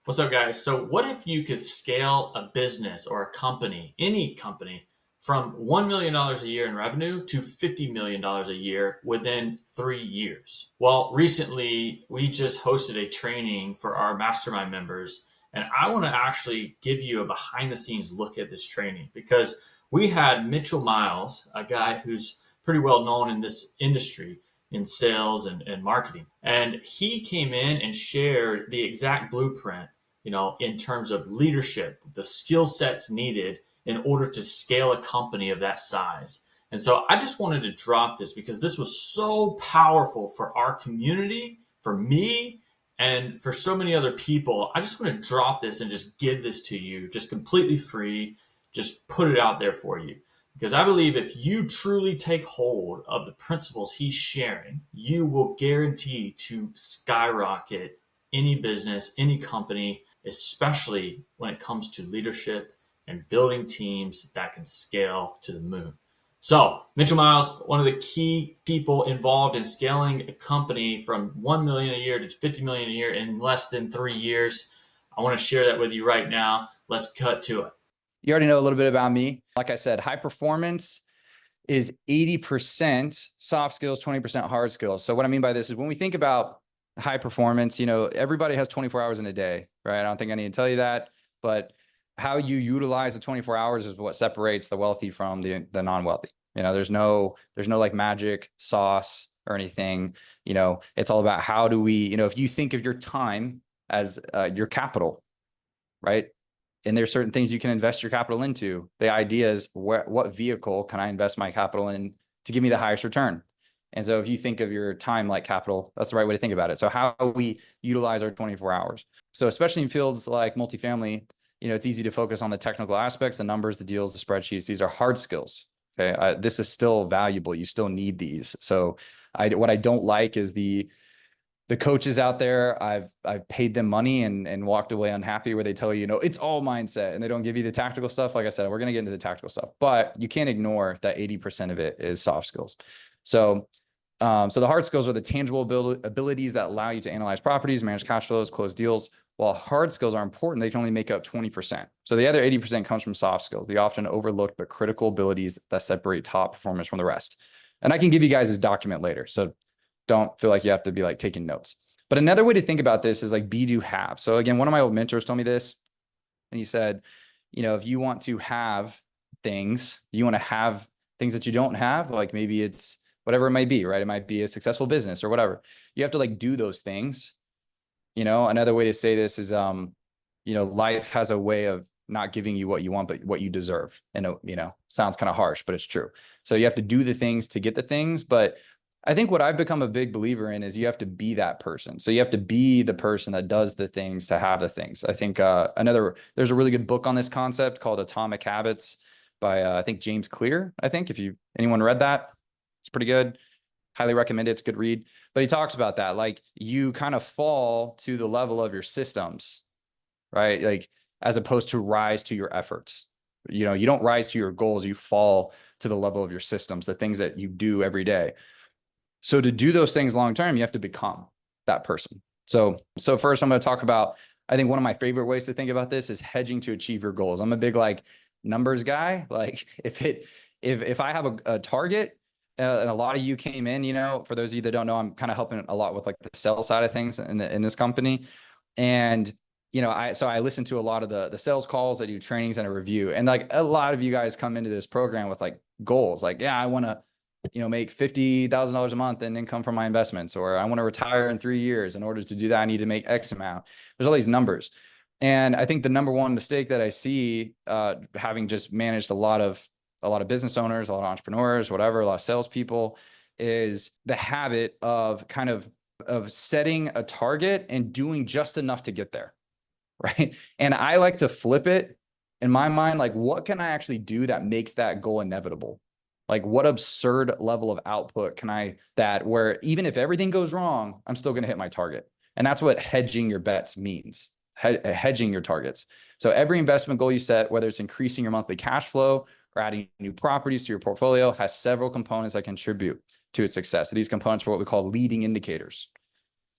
What's up, guys? So, what if you could scale a business or a company, any company, from $1 million a year in revenue to $50 million a year within 3 years? Well, recently we just hosted a training for our mastermind members, and I want to actually give you a behind the scenes look at this training because we had Mitchell Miles, a guy who's pretty well known in this industry in sales and marketing. And he came in and shared the exact blueprint, in terms of leadership, the skill sets needed in order to scale a company of that size. And so I just wanted to drop this because this was so powerful for our community, for me, and for so many other people. I just want to drop this and just give this to you, just completely free, just put it out there for you. Because I believe if you truly take hold of the principles he's sharing, you will guarantee to skyrocket any business, any company, especially when it comes to leadership and building teams that can scale to the moon. So, Mitchell Miles, one of the key people involved in scaling a company from 1 million a year to 50 million a year in less than 3 years. I want to share that with you right now. Let's cut to it. You already know a little bit about me. Like I said, high performance is 80% soft skills, 20% hard skills. So what I mean by this is when we think about high performance, everybody has 24 hours in a day, right? I don't think I need to tell you that, but how you utilize the 24 hours is what separates the wealthy from the non-wealthy. There's no like magic sauce or anything. It's all about how do we, if you think of your time as your capital, right? And there's certain things you can invest your capital into. The idea is what vehicle can I invest my capital in to give me the highest return? And so if you think of your time like capital, that's the right way to think about it. So how we utilize our 24 hours. So especially in fields like multifamily, it's easy to focus on the technical aspects, the numbers, the deals, the spreadsheets. These are hard skills. Okay. This is still valuable. You still need these. So what I don't like is the coaches out there, I've paid them money and walked away unhappy, where they tell you, it's all mindset, and they don't give you the tactical stuff. Like I said, we're going to get into the tactical stuff, but you can't ignore that 80% of it is soft skills. So the hard skills are the tangible abilities that allow you to analyze properties, manage cash flows, close deals. While hard skills are important, they can only make up 20%. So the other 80% comes from soft skills, the often overlooked but critical abilities that separate top performers from the rest. And I can give you guys this document later, so don't feel like you have to be like taking notes. But another way to think about this is like be, do, have. So again, one of my old mentors told me this, and he said, if you want to have things, you want to have things that you don't have, like maybe it's whatever it might be, right? It might be a successful business or whatever. You have to like do those things. Another way to say this is, life has a way of not giving you what you want, but what you deserve. And, sounds kind of harsh, but it's true. So you have to do the things to get the things. But I think what I've become a big believer in is you have to be that person. So you have to be the person that does the things to have the things. I think there's a really good book on this concept called Atomic Habits by I think James Clear. I think if anyone read that, it's pretty good. Highly recommend it. It's a good read. But he talks about that. Like you kind of fall to the level of your systems, right? Like as opposed to rise to your efforts. You don't rise to your goals. You fall to the level of your systems, the things that you do every day. So to do those things long-term, you have to become that person. So first I'm going to talk about, I think one of my favorite ways to think about this is hedging to achieve your goals. I'm a big like numbers guy. Like if I have a target, and a lot of you came in, for those of you that don't know, I'm kind of helping a lot with like the sales side of things in this company. And, I listen to a lot of the sales calls. I do trainings and a review. And like a lot of you guys come into this program with like goals, like, yeah, I want to, make $50,000 a month in income from my investments, or I want to retire in 3 years. In order to do that, I need to make X amount. There's all these numbers. And I think the number one mistake that I see, having just managed a lot of business owners, a lot of entrepreneurs, whatever, a lot of salespeople, is the habit of of setting a target and doing just enough to get there. Right. And I like to flip it in my mind. Like, what can I actually do that makes that goal inevitable? Like what absurd level of output where even if everything goes wrong, I'm still going to hit my target. And that's what hedging your bets means, hedging your targets. So every investment goal you set, whether it's increasing your monthly cash flow or adding new properties to your portfolio, has several components that contribute to its success. So these components are what we call leading indicators.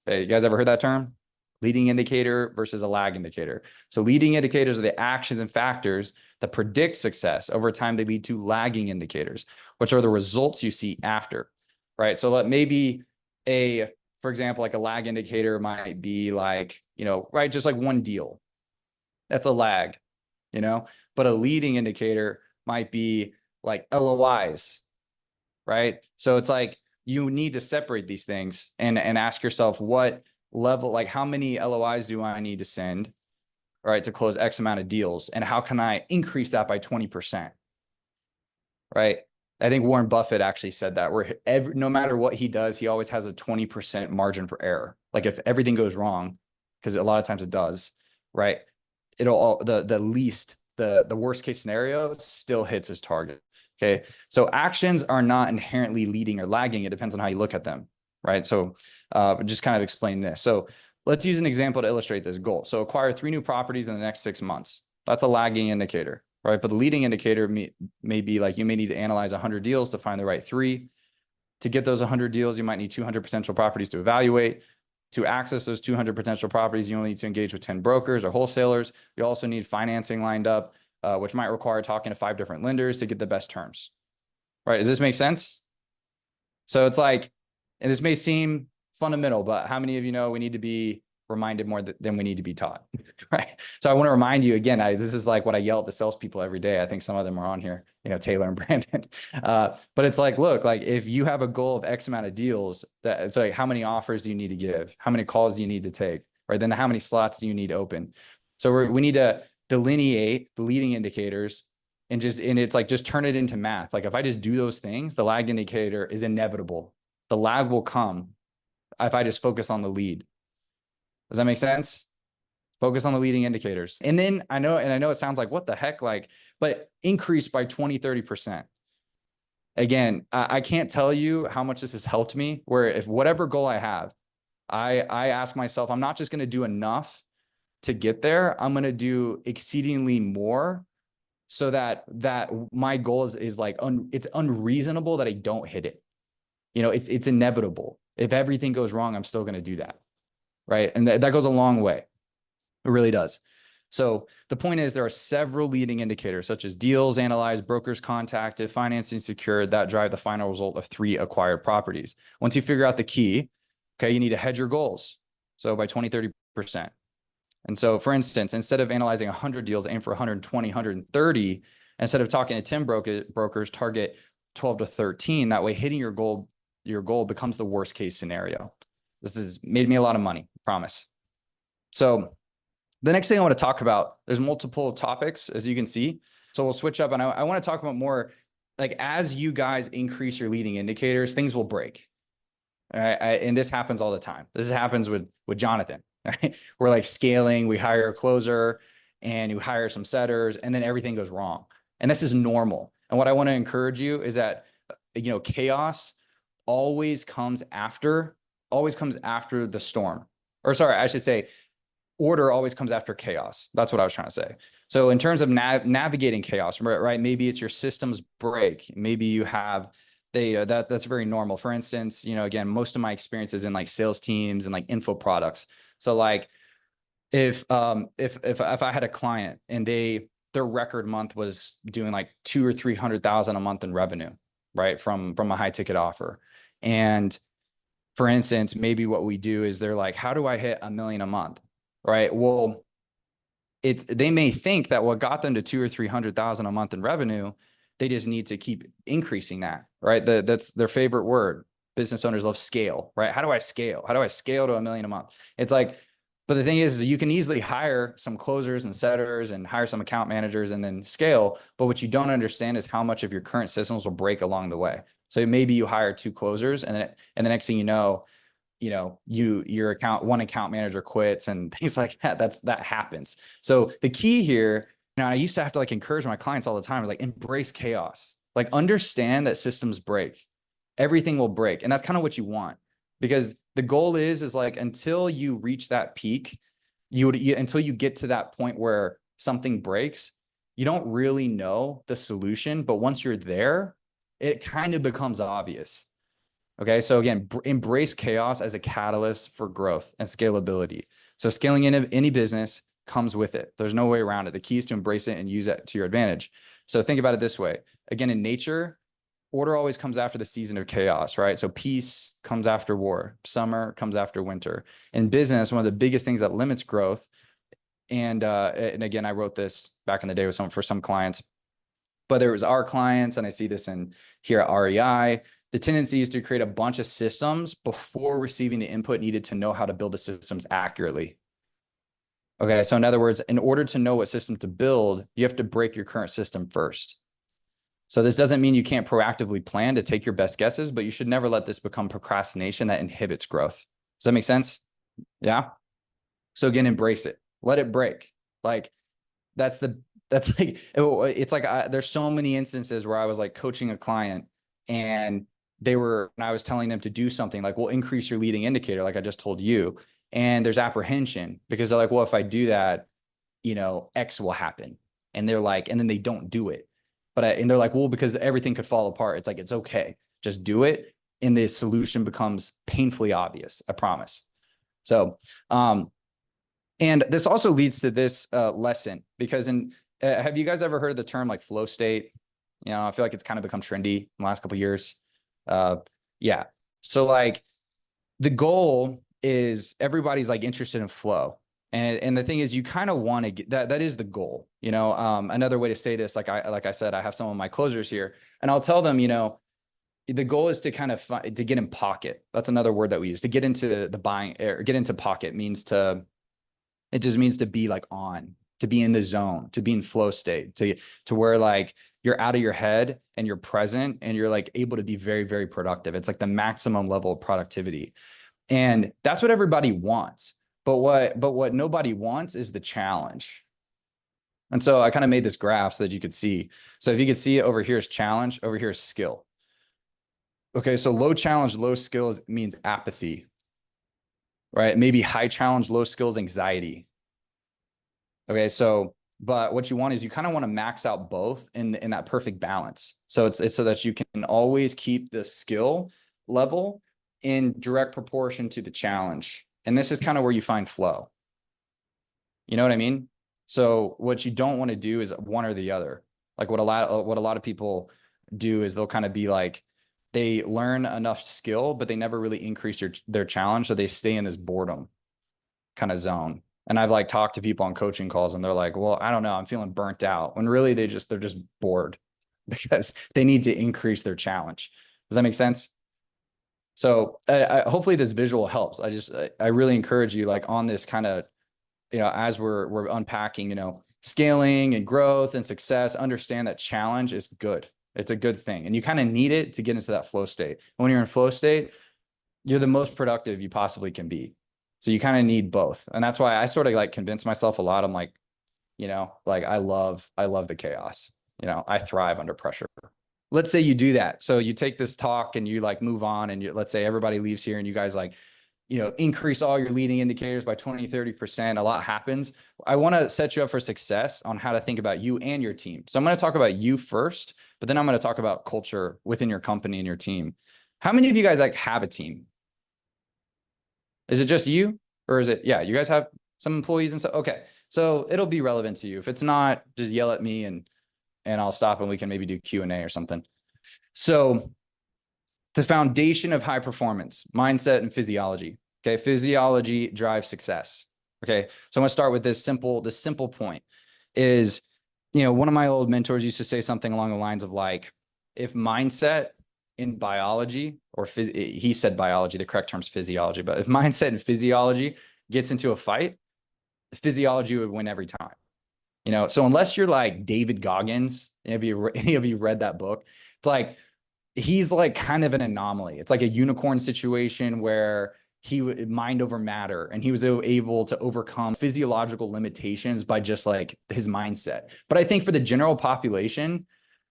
Okay, you guys ever heard that term? leading indicator versus a lag indicator. So leading indicators are the actions and factors that predict success. Over time, they lead to lagging indicators, which are the results you see after, right? So maybe for example, like a lag indicator might be like, right, just like one deal. That's a lag, but a leading indicator might be like LOIs, right? So it's like you need to separate these things and ask yourself what level, like how many LOIs do I need to send, right, to close X amount of deals, and how can I increase that by 20%, right? I think Warren Buffett actually said that, where no matter what he does, he always has a 20% margin for error. Like if everything goes wrong, because a lot of times it does, right? The worst case scenario still hits his target. Okay. So actions are not inherently leading or lagging. It depends on how you look at them, right? So just kind of explain this. So let's use an example to illustrate this goal. So acquire 3 new properties in the next 6 months. That's a lagging indicator, right? But the leading indicator may be like you may need to analyze 100 deals to find the right 3. To get those 100 deals, you might need 200 potential properties to evaluate. To access those 200 potential properties, you only need to engage with 10 brokers or wholesalers. You also need financing lined up, which might require talking to 5 different lenders to get the best terms. Right? Does this make sense? So it's like, and this may seem fundamental, but how many of you know we need to be reminded more than we need to be taught, right? So I want to remind you again, this is like what I yell at the salespeople every day. I think some of them are on here, Taylor and Brandon. But it's like, look, like if you have a goal of X amount of deals, that it's like, how many offers do you need to give? How many calls do you need to take? Right? Then how many slots do you need open? So we need to delineate the leading indicators and it's like, just turn it into math. Like if I just do those things, the lag indicator is inevitable. The lag will come if I just focus on the lead. Does that make sense? Focus on the leading indicators. And then I know it sounds like what the heck, but increase by 20, 30%. Again, I can't tell you how much this has helped me, where if whatever goal I have, I ask myself, I'm not just going to do enough to get there. I'm going to do exceedingly more so that my goal is like, it's unreasonable that I don't hit it. It's inevitable. If everything goes wrong, I'm still going to do that. Right. And that goes a long way. It really does. So the point is there are several leading indicators such as deals analyzed, brokers contacted, financing secured that drive the final result of 3 acquired properties. Once you figure out the key, okay, you need to hedge your goals. So by 20, 30%. And so for instance, instead of analyzing 100 deals, aim for 120, 130. Instead of talking to 10 brokers, target 12 to 13. That way hitting your goal becomes the worst case scenario. This has made me a lot of money, promise. So the next thing I want to talk about, there's multiple topics, as you can see. So we'll switch up, and I want to talk about more, like as you guys increase your leading indicators, things will break. All right. And this happens all the time. This happens with Jonathan. Right? We're like scaling, we hire a closer and you hire some setters, and then everything goes wrong. And this is normal. And what I want to encourage you is that, chaos always comes after the storm. Or sorry, I should say order always comes after chaos. That's what I was trying to say. So in terms of navigating chaos, right? Maybe it's your systems break. Maybe you have that's very normal. For instance, again, most of my experience is in like sales teams and like info products. So like if I had a client and their record month was doing like 200,000 or 300,000 a month in revenue, right? From a high ticket offer. And for instance, maybe what we do is they're like, how do I hit $1 million a month? Right. Well, they may think that what got them to 200,000 or 300,000 a month in revenue, they just need to keep increasing that. Right. That's their favorite word. Business owners love scale. Right. How do I scale? How do I scale to $1 million a month? It's like, but the thing is you can easily hire some closers and setters and hire some account managers and then scale. But what you don't understand is how much of your current systems will break along the way. So maybe you hire 2 closers and the next thing you know, your one account manager quits and things like that. That happens. So the key here, I used to have to like encourage my clients all the time, is like embrace chaos, like understand that systems break, everything will break. And that's kind of what you want, because the goal is like, until you reach that peak, until you get to that point where something breaks, you don't really know the solution. But once you're there, it kind of becomes obvious. Okay. So again, embrace chaos as a catalyst for growth and scalability. So scaling in any business comes with it. There's no way around it. The key is to embrace it and use it to your advantage. So think about it this way. Again, in nature, order always comes after the season of chaos, right? So peace comes after war. Summer comes after winter. In business, one of the biggest things that limits growth, and again, I wrote this back in the day with for some clients, whether it was our clients, and I see this in here at REI, the tendency is to create a bunch of systems before receiving the input needed to know how to build the systems accurately. Okay, so in other words, in order to know what system to build, you have to break your current system first. So this doesn't mean you can't proactively plan to take your best guesses, but you should never let this become procrastination that inhibits growth. Does that make sense? Yeah. So again, embrace it. Let it break. Like that's like, it's like there's so many instances where I was like coaching a client and and I was telling them to do something like, we'll increase your leading indicator, like I just told you. And there's apprehension because they're like, well, if I do that, X will happen. And they're like, and then they don't do it. And they're like, well, because everything could fall apart. It's like, it's okay. Just do it. And the solution becomes painfully obvious. I promise. So, and this also leads to this lesson because have you guys ever heard of the term like flow state? I feel like it's kind of become trendy in the last couple of years. Yeah. So like the goal is everybody's like interested in flow. And the thing is, you kind of want to get that is the goal. Another way to say this, like I said, I have some of my closers here and I'll tell them, the goal is to kind of to get in pocket. That's another word that we use. To get into the buying or get into pocket it just means to be like to be in the zone, to be in flow state, to where like you're out of your head and you're present and you're like able to be very, very productive. It's like the maximum level of productivity. And that's what everybody wants. But what nobody wants is the challenge. And so I kind of made this graph so that you could see. So if you could see it, over here is challenge, over here is skill. Okay, so low challenge, low skills means apathy, right? Maybe high challenge, low skills, anxiety. Okay, so but what you want is you kind of want to max out both in that perfect balance. So it's so that you can always keep the skill level in direct proportion to the challenge. And this is kind of where you find flow. You know what I mean? So what you don't want to do is one or the other. Like what a lot of people do is they'll kind of be like, they learn enough skill, but they never really increase their challenge. So they stay in this boredom kind of zone. And I've like talked to people on coaching calls and they're like, well, I don't know, I'm feeling burnt out. When really they're just bored because they need to increase their challenge. Does that make sense? So hopefully this visual helps. I really encourage you like on this kind of, as we're unpacking, scaling and growth and success, understand that challenge is good. It's a good thing. And you kind of need it to get into that flow state. And when you're in flow state, you're the most productive you possibly can be. So you kind of need both. And that's why I sort of like convince myself a lot. I'm like, like I love the chaos. I thrive under pressure. Let's say you do that. So you take this talk and you like move on and let's say everybody leaves here and you guys like, increase all your leading indicators by 20, 30%. A lot happens. I want to set you up for success on how to think about you and your team. So I'm going to talk about you first, but then I'm going to talk about culture within your company and your team. How many of you guys like have a team? Is it just you or is it, yeah, you guys have some employees and so, okay. So it'll be relevant to you. If it's not, just yell at me and I'll stop and we can maybe do Q&A or something. So the foundation of high performance, mindset and physiology. Okay. Physiology drives success. Okay. So I'm going to start with this simple point is, one of my old mentors used to say something along the lines of like, if mindset in biology he said biology, the correct term is physiology, but if mindset and physiology gets into a fight, physiology would win every time. So unless you're like David Goggins, any of you read that book, it's like, he's like kind of an anomaly. It's like a unicorn situation where he would mind over matter and he was able to overcome physiological limitations by just like his mindset. But I think for the general population,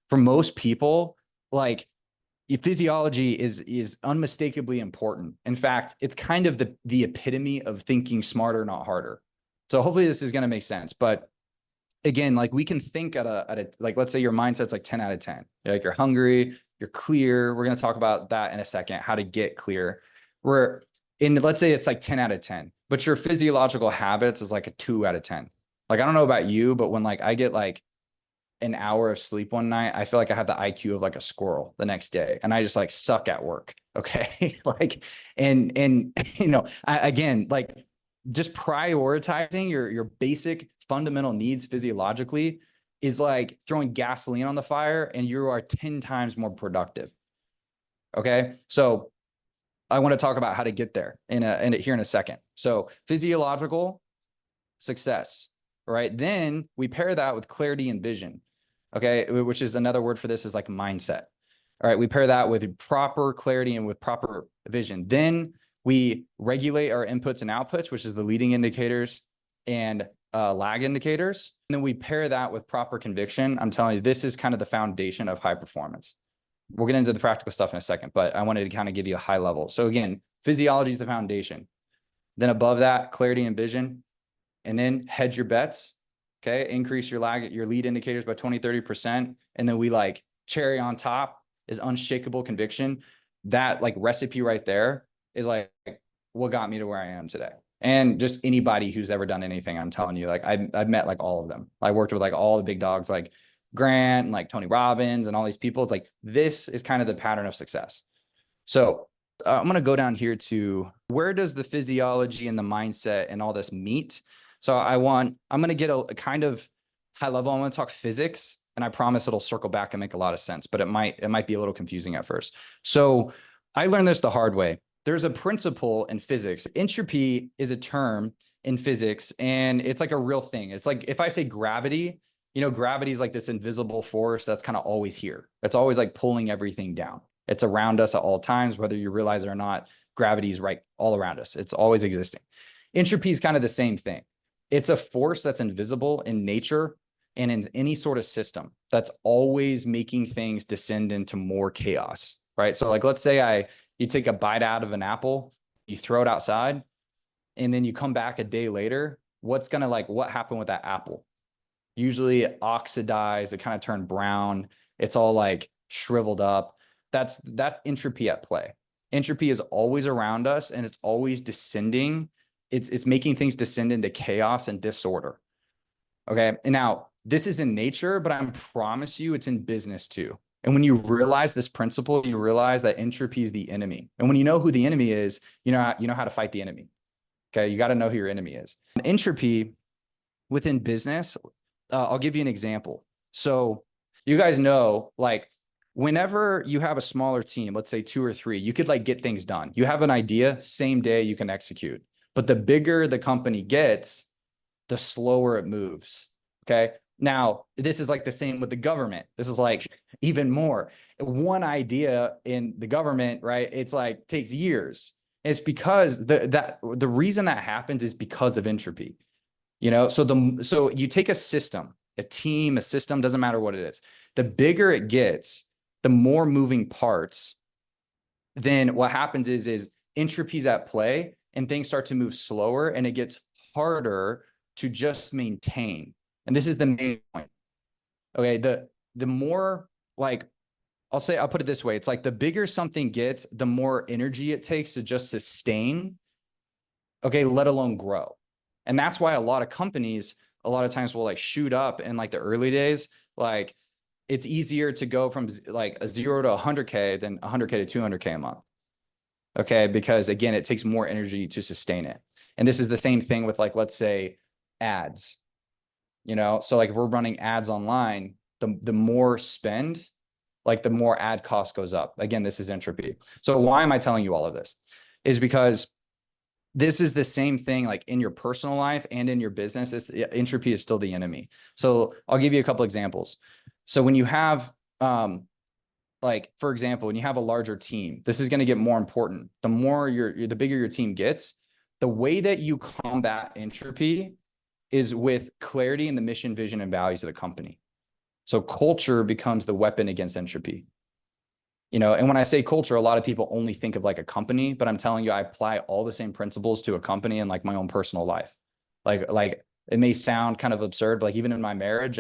for most people, like physiology is unmistakably important. In fact, it's kind of the epitome of thinking smarter, not harder. So hopefully this is going to make sense. But again, like we can think at a like, let's say your mindset's like 10 out of 10. Like you're hungry, you're clear. We're going to talk about that in a second, how to get clear. Let's say it's like 10 out of 10. but your physiological habits is like a 2 out of 10. Like, I don't know about you, but when like I get like an hour of sleep one night, I feel like I have the IQ of like a squirrel the next day, and I just like suck at work. Okay. Like, and again, like just prioritizing your basic fundamental needs physiologically is like throwing gasoline on the fire, and you are 10 times more productive. Okay. So I want to talk about how to get there here in a second. So physiological success, right? Then we pair that with clarity and vision. Okay. Which is another word for this is like mindset. All right. We pair that with proper clarity and with proper vision. Then we regulate our inputs and outputs, which is the leading indicators and lag indicators. And then we pair that with proper conviction. I'm telling you, this is kind of the foundation of high performance. We'll get into the practical stuff in a second, but I wanted to kind of give you a high level. So again, physiology is the foundation. Then above that, clarity and vision, and then hedge your bets. Okay. Increase your lead indicators by 20, 30%. And then we like cherry on top is unshakable conviction. That like recipe right there is like what got me to where I am today. And just anybody who's ever done anything, I'm telling you, like I've met like all of them. I worked with like all the big dogs, like Grant and like Tony Robbins and all these people. It's like, this is kind of the pattern of success. So I'm going to go down here to where does the physiology and the mindset and all this meet? So I'm going to get a kind of high level. I'm going to talk physics, and I promise it'll circle back and make a lot of sense, but it might be a little confusing at first. So I learned this the hard way. There's a principle in physics. Entropy is a term in physics, and it's like a real thing. It's like if I say gravity, gravity is like this invisible force that's kind of always here. It's always like pulling everything down. It's around us at all times, whether you realize it or not. Gravity is right all around us. It's always existing. Entropy is kind of the same thing. It's a force that's invisible in nature and in any sort of system that's always making things descend into more chaos, right? So like, let's say you take a bite out of an apple, you throw it outside, and then you come back a day later. What happened with that apple? Usually it oxidized, it kind of turned brown. It's all like shriveled up. That's entropy at play. Entropy is always around us, and it's always descending. It's making things descend into chaos and disorder. Okay. And now this is in nature, but I promise you it's in business too. And when you realize this principle, you realize that entropy is the enemy. And when you know who the enemy is, you know how to fight the enemy. Okay. You got to know who your enemy is. Entropy within business, I'll give you an example. So you guys know, like, whenever you have a smaller team, let's say 2 or 3, you could like get things done. You have an idea, same day you can execute. But the bigger the company gets, the slower it moves. Okay. Now, this is like the same with the government. This is like even more. One idea in the government, right? It's like takes years. It's because the reason that happens is because of entropy. So you take a system, a team, a system, doesn't matter what it is. The bigger it gets, the more moving parts, then what happens is entropy's at play and things start to move slower, and it gets harder to just maintain. And this is the main point. Okay. The more, like, I'll put it this way. It's like the bigger something gets, the more energy it takes to just sustain, okay, let alone grow. And that's why a lot of companies, a lot of times will like shoot up in like the early days. Like, it's easier to go from like a 0 to 100K than 100K to 200K a month. Okay. Because again, it takes more energy to sustain it. And this is the same thing with, like, let's say ads, so like if we're running ads online, the more spend, like the more ad cost goes up. Again, this is entropy. So why am I telling you all of this? Is because this is the same thing like in your personal life and in your business. Entropy is still the enemy. So I'll give you a couple examples. So when you have, like, for example, when you have a larger team, this is going to get more important. The bigger your team gets, the way that you combat entropy is with clarity in the mission, vision, and values of the company. So culture becomes the weapon against entropy. And when I say culture, a lot of people only think of like a company, but I'm telling you, I apply all the same principles to a company and like my own personal life. Like it may sound kind of absurd, but like even in my marriage,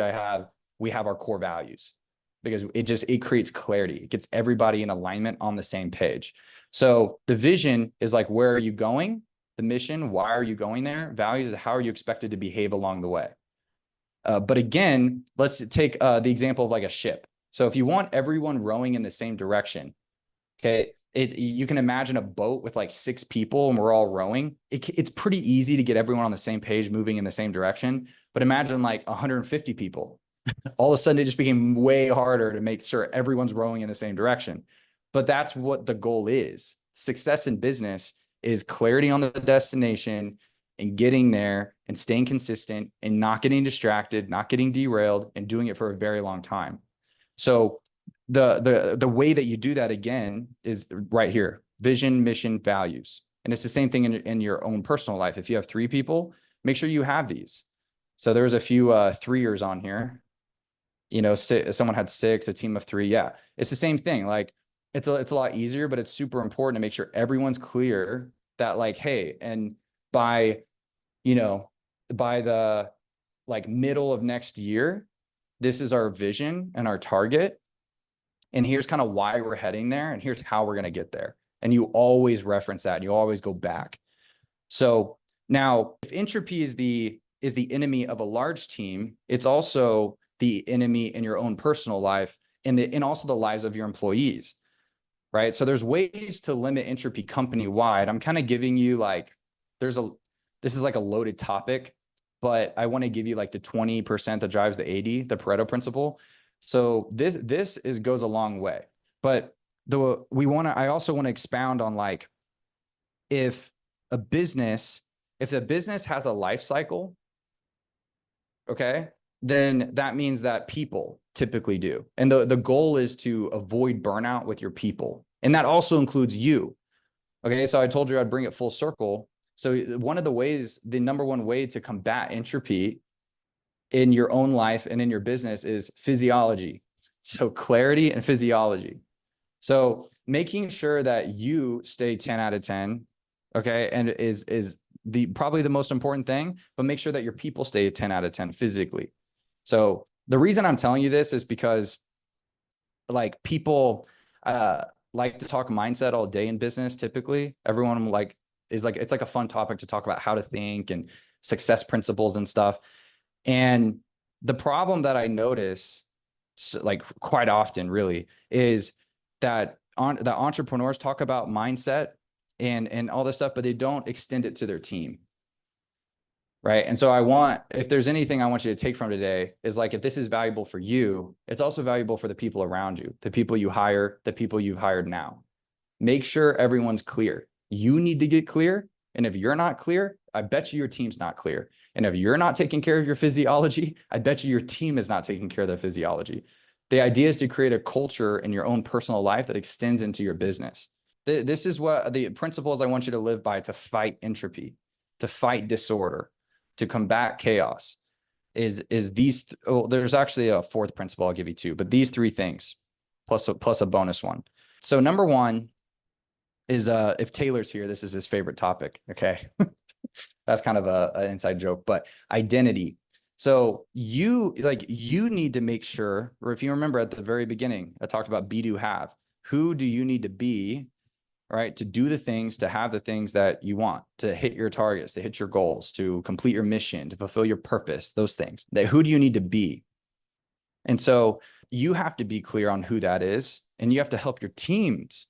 we have our core values, because it creates clarity. It gets everybody in alignment on the same page. So the vision is like, where are you going? the mission, why are you going there? Values is how are you expected to behave along the way. But again, let's take the example of like a ship. So if you want everyone rowing in the same direction, okay, you can imagine a boat with like 6 people and we're all rowing. It's pretty easy to get everyone on the same page, moving in the same direction. But imagine like 150 people. All of a sudden, it just became way harder to make sure everyone's rowing in the same direction. But that's what the goal is. Success in business is clarity on the destination and getting there and staying consistent and not getting distracted, not getting derailed, and doing it for a very long time. So the way that you do that again is right here: vision, mission, values. And it's the same thing in your own personal life. If you have 3 people, make sure you have these. So there's a few 3-ers on here. You know, someone had 6, a team of 3. Yeah, it's the same thing. Like it's a lot easier, but it's super important to make sure everyone's clear that like, hey, and by, you know, by the like middle of next year, this is our vision and our target. And here's kind of why we're heading there. And here's how we're going to get there. And you always reference that. And you always go back. So now if entropy is the enemy of a large team, it's also the enemy in your own personal life and also the lives of your employees, right? So there's ways to limit entropy company wide. I'm kind of giving you like, this is like a loaded topic, but I want to give you like the 20% that drives the 80, the Pareto principle. So this goes a long way, but I also want to expound on like, if the business has a life cycle, okay, then that means that people typically do. And the goal is to avoid burnout with your people. And that also includes you. Okay, so I told you I'd bring it full circle. So one of the ways, the number one way to combat entropy in your own life and in your business is physiology. So clarity and physiology. So making sure that you stay 10 out of 10, okay, and is probably the most important thing, but make sure that your people stay 10 out of 10 physically. So the reason I'm telling you this is because like people like to talk mindset all day in business. Typically, everyone like is like, it's like a fun topic to talk about how to think and success principles and stuff. And the problem that I notice like quite often really is that the entrepreneurs talk about mindset and all this stuff, but they don't extend it to their team. Right. And so if there's anything I want you to take from today is like, if this is valuable for you, it's also valuable for the people around you, the people you hire, the people you've hired now. Make sure everyone's clear. You need to get clear. And if you're not clear, I bet you your team's not clear. And if you're not taking care of your physiology, I bet you your team is not taking care of their physiology. The idea is to create a culture in your own personal life that extends into your business. This is what the principles I want you to live by: to fight entropy, to fight disorder, to combat chaos. Is these, there's actually a 4th principle I'll give you too, but these 3 things plus a bonus one. So number 1 is if Taylor's here, this is his favorite topic. Okay. That's kind of an inside joke, but identity. So you need to make sure, or if you remember at the very beginning, I talked about be, do, have. Who do you need to be, right, to do the things, to have the things that you want, to hit your targets, to hit your goals, to complete your mission, to fulfill your purpose, those things. Who do you need to be? And so you have to be clear on who that is, and you have to help your teams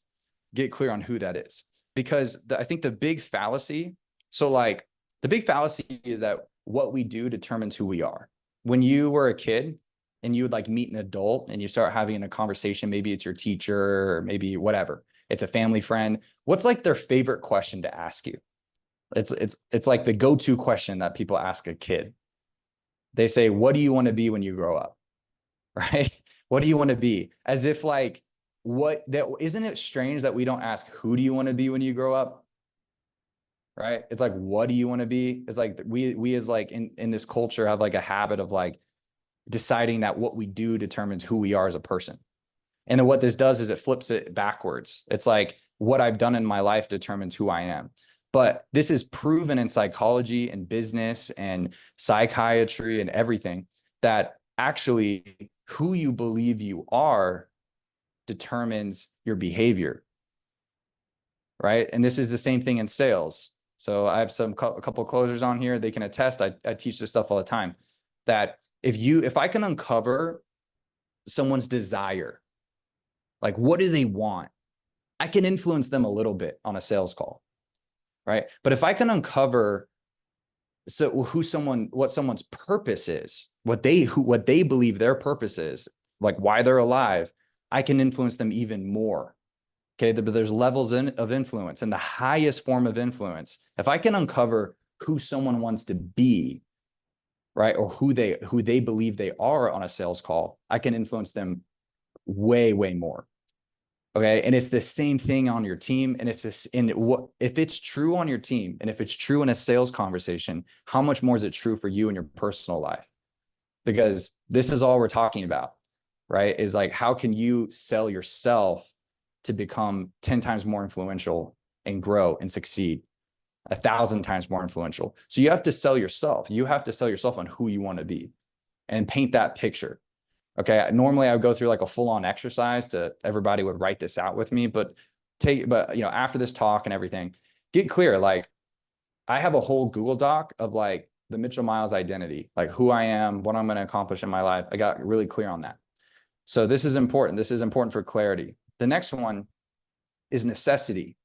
get clear on who that is. Because I think the big fallacy, the big fallacy is that what we do determines who we are. When you were a kid and you would like meet an adult and you start having a conversation, maybe it's your teacher or maybe whatever, it's a family friend, what's like their favorite question to ask you? It's like the go-to question that people ask a kid. They say, what do you want to be when you grow up? Right? What do you want to be? As if like, isn't it strange that we don't ask, who do you want to be when you grow up? Right? It's like, what do you want to be? It's like we as like in this culture have like a habit of like deciding that what we do determines who we are as a person. And then what this does is it flips it backwards. It's like what I've done in my life determines who I am. But this is proven in psychology and business and psychiatry and everything, that actually who you believe you are determines your behavior. Right? And this is the same thing in sales. So I have a couple of closers on here. They can attest. I teach this stuff all the time, that if I can uncover someone's desire, like what do they want? I can influence them a little bit on a sales call, right? But if I can uncover what someone's purpose is, what they believe their purpose is, like why they're alive, I can influence them even more. Okay, there's levels of influence, and the highest form of influence, if I can uncover who someone wants to be, right, or who they believe they are on a sales call, I can influence them way, way more. Okay. And it's the same thing on your team. And it's this, and what if it's true on your team, and if it's true in a sales conversation, how much more is it true for you in your personal life? Because this is all we're talking about, right? Is like, how can you sell yourself to become 10 times more influential and grow and succeed, 1,000 times more influential? So you have to sell yourself. You have to sell yourself on who you want to be and paint that picture. Okay. Normally I would go through like a full-on exercise to everybody would write this out with me, but after this talk and everything, get clear. Like I have a whole Google Doc of like the Mitchell Miles identity, like who I am, what I'm going to accomplish in my life. I got really clear on that. So this is important. This is important for clarity. The next one is necessity.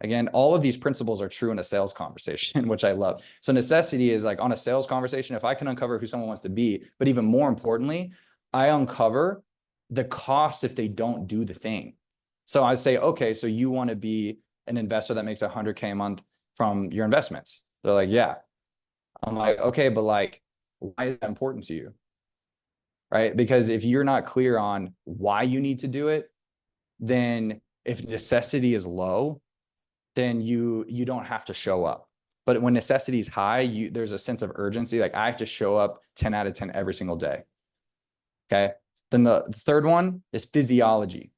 Again, all of these principles are true in a sales conversation, which I love. So necessity is like on a sales conversation, if I can uncover who someone wants to be, but even more importantly, I uncover the cost if they don't do the thing. So I say, okay, so you want to be an investor that makes 100K a month from your investments. They're like, yeah. I'm like, okay, but like, why is that important to you? Right? Because if you're not clear on why you need to do it, then if necessity is low, then you don't have to show up. But when necessity is high, there's a sense of urgency. Like I have to show up 10 out of 10 every single day. Okay. Then the third one is physiology.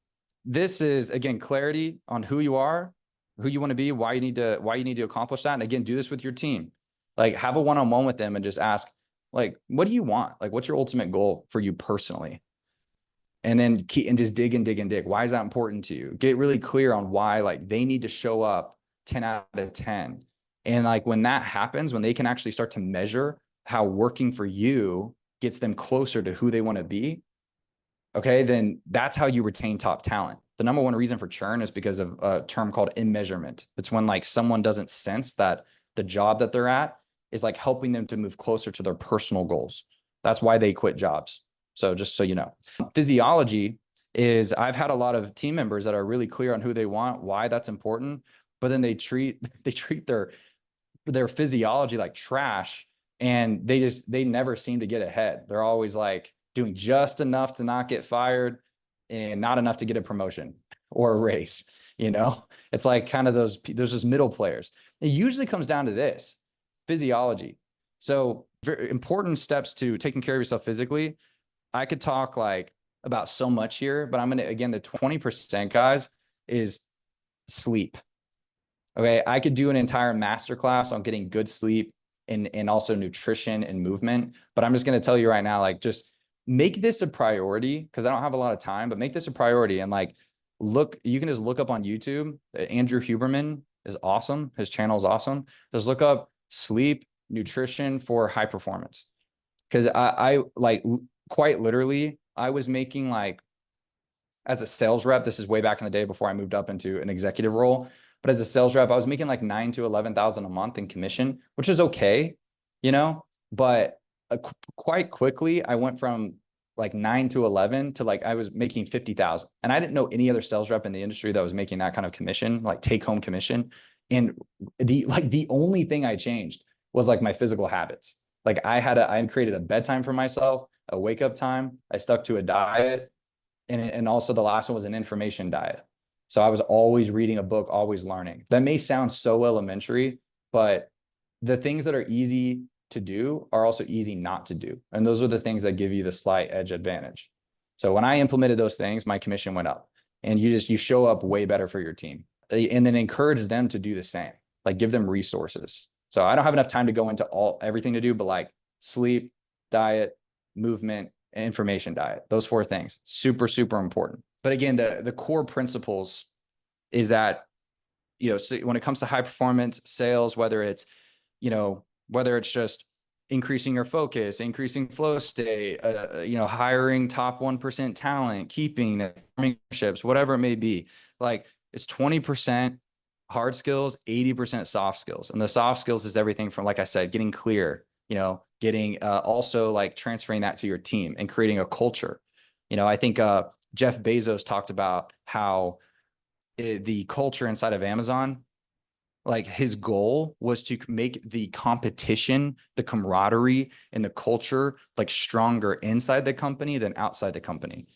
This is again clarity on who you are, who you want to be, why you need to accomplish that. And again, do this with your team. Like have a one-on-one with them and just ask, like, what do you want? Like, what's your ultimate goal for you personally? And then just dig and dig and dig. Why is that important to you? Get really clear on why, like they need to show up 10 out of 10. And like when that happens, when they can actually start to measure how working for you gets them closer to who they want to be, okay, then that's how you retain top talent. The number one reason for churn is because of a term called immeasurement. It's when like someone doesn't sense that the job that they're at is like helping them to move closer to their personal goals. That's why they quit jobs. So just so you know, physiology is I've had a lot of team members that are really clear on who they want, why that's important, but then they treat their physiology like trash, and they never seem to get ahead. They're always like doing just enough to not get fired and not enough to get a promotion or a raise. It's like kind of there's those middle players. It usually comes down to this physiology. So very important steps to taking care of yourself physically. I could talk like about so much here, but I'm going to, again, the 20% guys is sleep. Okay. I could do an entire masterclass on getting good sleep and also nutrition and movement, but I'm just going to tell you right now, like just make this a priority, because I don't have a lot of time, but make this a priority. And like, you can just look up on YouTube. Andrew Huberman is awesome. His channel is awesome. Just look up sleep nutrition for high performance. Cause I like quite literally, I was making like, as a sales rep, this is way back in the day before I moved up into an executive role. But as a sales rep, I was making like 9 to 11,000 a month in commission, which is okay, but quite quickly, I went from like 9 to 11 to like, I was making 50,000. And I didn't know any other sales rep in the industry that was making that kind of commission, like take home commission. And the only thing I changed was like my physical habits. Like I created a bedtime for myself, a wake up time. I stuck to a diet. And also the last one was an information diet. So I was always reading a book, always learning. That may sound so elementary, but the things that are easy to do are also easy not to do. And those are the things that give you the slight edge advantage. So when I implemented those things, my commission went up, and you show up way better for your team, and then encourage them to do the same. Like give them resources. So I don't have enough time to go into everything to do, but like sleep, diet, movement, information diet, those 4 things, super, super important. But again, the core principles is that So when it comes to high performance sales, whether it's just increasing your focus, increasing flow state, hiring top 1% talent, keeping partnerships, whatever it may be, like it's 20% hard skills, 80% soft skills. And the soft skills is everything from, like I said, getting clear, getting also like transferring that to your team and creating a culture. I think Jeff Bezos talked about how the culture inside of Amazon, like his goal was to make the competition, the camaraderie, and the culture like stronger inside the company than outside the company,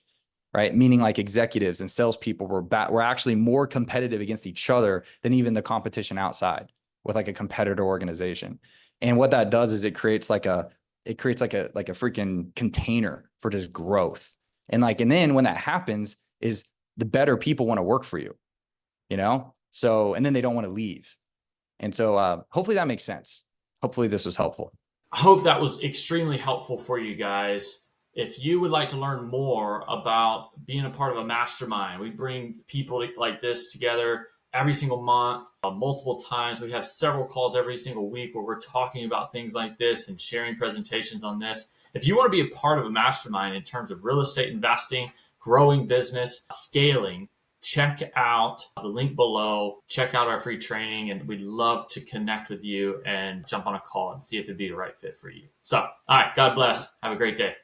right? Meaning like executives and salespeople were actually more competitive against each other than even the competition outside with like a competitor organization. And what that does is it creates like a freaking container for just growth. And then when that happens is the better people want to work for you, So, and then they don't want to leave. And so hopefully that makes sense. Hopefully this was helpful. I hope that was extremely helpful for you guys. If you would like to learn more about being a part of a mastermind, we bring people like this together every single month, multiple times. We have several calls every single week where we're talking about things like this and sharing presentations on this. If you want to be a part of a mastermind in terms of real estate investing, growing business, scaling, check out the link below, check out our free training, and we'd love to connect with you and jump on a call and see if it'd be the right fit for you. So, all right, God bless. Have a great day.